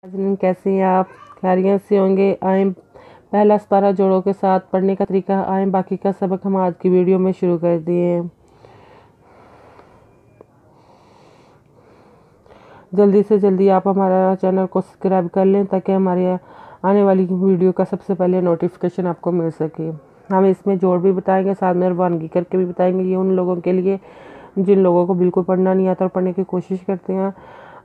ناظرین کیسے ہیں آپ؟ خیریت سے ہوں گے۔ آئیں پہلا سپارہ جوڑوں کے ساتھ پڑھنے کا طریقہ آئیں باقی کا سبق ہم آج کی ویڈیو میں شروع کر دیے۔ جلدی سے جلدی آپ ہمارا چینل کو سبسکرائب کر لیں تاکہ ہمارے آنے والی ویڈیو کا سب سے پہلے نوٹیفیکیشن آپ کو مل سکے۔ ہم اس میں جوڑ بھی بتائیں گے، ساتھ میں روانگی کر کے بھی بتائیں گے۔ یہ ان لوگوں کے لیے جن لوگوں کو بالکل پڑھنا نہیں آتا اور پڑھنے کی کوشش کرتے ہیں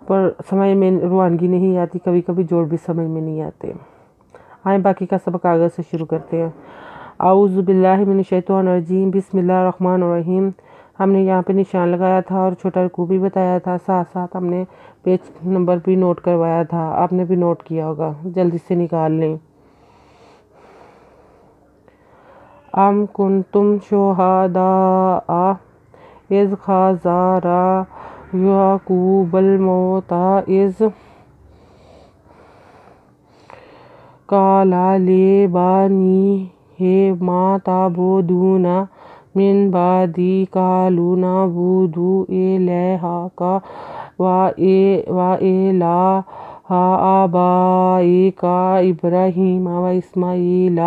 پر سمجھ میں روانگی نہیں آتی، کبھی کبھی جوڑ بھی سمجھ میں نہیں آتے۔ آئیں باقی کا سبق آگے سے شروع کرتے ہیں۔ اعوذ باللہ من الشیطان الرجیم، بسم اللہ الرحمن الرحیم۔ ہم نے یہاں پہ نشان لگایا تھا اور چھوٹا رکوع بھی بتایا تھا، ساتھ ساتھ ہم نے پیج نمبر بھی نوٹ کروایا تھا، آپ نے بھی نوٹ کیا ہوگا، جلدی سے نکال لیں۔ ام کنتم شہداء اذ حضر یعقوب الموت اذ قال لبنیہ ما تعبدون من بعدی قالوا نعبد الہک وإلہ آبائک ابراہیم واسماعیل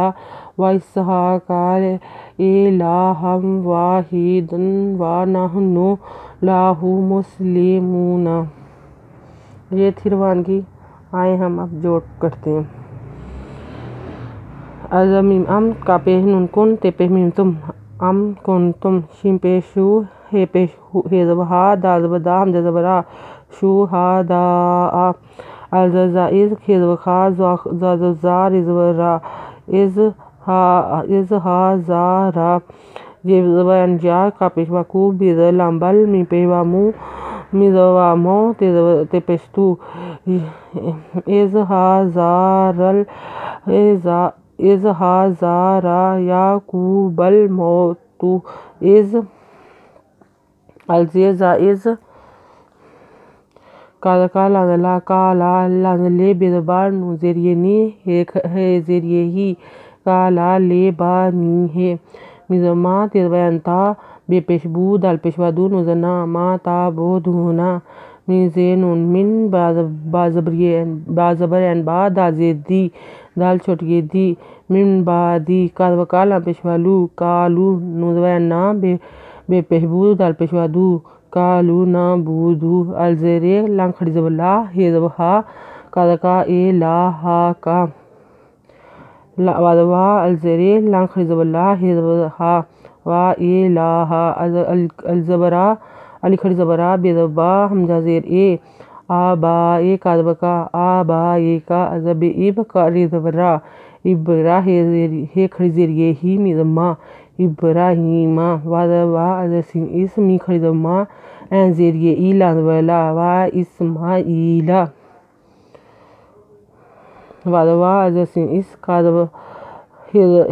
واسحاق الہا واحدا ونحن لہ مسلمون۔ یہ تھی روانگی۔ آئیں ہم اب جوڑ کرتے ہیں۔ ام کا پہ نون کن تے پہ میم تم، ام کن تم، شین پہ شو، ہے پہ زبر ہا، دا زبر دا، ہمزہ زبر آ، شہداء، الزا از، ہے زبر خا، زا زا، ر زبر را، از ہا زا را، یہ زبر انجا، کا پیش وقوع، بی زبر لامبل، می پہ وامو، می زبر وامو، تے پیشتو، از ہا زارل، از ہا زارا یعقوب الموت از الزیر زائز، کا لانزلا، کالا لانزلے، بے زبار نون زیریہ نی، ہے زیریہ ہی، کالا لے با نی ہے، میزما، تے زبر انتا، بے پیش بو، دال پیش ودو، نوزنا، ما تا بو دھونا، می زے نون من، با زبر ان با، دا زیر دی، دال چھوٹی دی، من بعدی، کا زبر کا، لام پیش والو، کالو، نون زبر انا، بے پیش بو، دال پیش ودو، کالو نعبدو، الزیرے، لام کھڑی زبر لا، ہے زبر ہا، کا زبر کا، الہا کا، وا الزیرے، لام کھڑی زبر لا، ہے زبر ہا، وا الہا، الزبرا، علی کھڑی زبر آ، بے زبر با، حمزہ زیر اے، آبائے، کا زبر کا، آبائے کا، زبر اب، کا ری زبر را، ابرا، ہے کھڑی زیریہ ہی، می زما، ابراہیم، وا الزسین اس، می کھڑی زبر ما، این زیریہ ای، لام زبر لا، وا اسماعیل، وا الزسین اس، کا زبر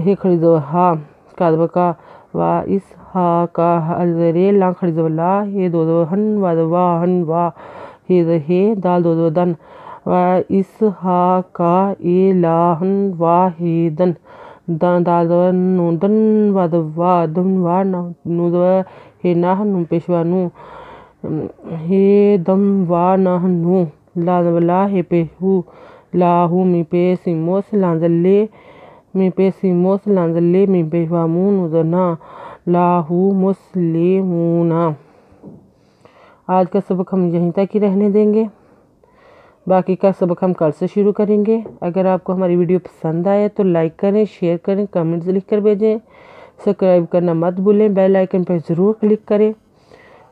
ہے کھڑی زبر ہا، کا زبر کا، وا اسحاق، الزیرے، لام کھڑی زبر لا، ہے دو زبر ہن، وا زبر وا ہن وا، ہے دال دو زبر دن، وا اسحاق الہا واحدا، دال زبر نون دن، وا زبر وا دن وا، نون زبر ہے نا، نون پیش وا نو، ہے دم وا نحنو، لا زبر لا، ہے پیش ہو، لاہو، می پہ سیموس، لانزلے، می پہ سیموس، لانزلے، می پیش وا مو، نوزنا، لاہو مسلمون۔ آج کا سبق ہم یہیں تک ہی رہنے دیں گے، باقی کا سبق ہم کل سے شروع کریں گے۔ اگر آپ کو ہماری ویڈیو پسند آئے تو لائک کریں، شیئر کریں، کمنٹس لکھ کر بھیجیں، سبسکرائب کرنا مت بھولیں، بیل آئیکن پر ضرور کلک کریں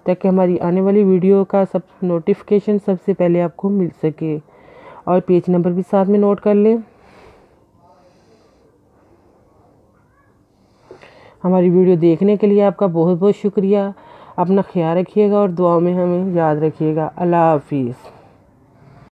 تاکہ ہماری آنے والی ویڈیو کا نوٹیفیکیشن سب سے پہلے آپ کو مل سکے، اور پیج نمبر بھی ساتھ میں نوٹ کر لیں۔ ہماری ویڈیو دیکھنے کے لیے آپ کا بہت بہت شکریہ۔ اپنا خیال رکھیے گا اور دعاؤں میں ہمیں یاد رکھیے گا۔ اللہ حافظ۔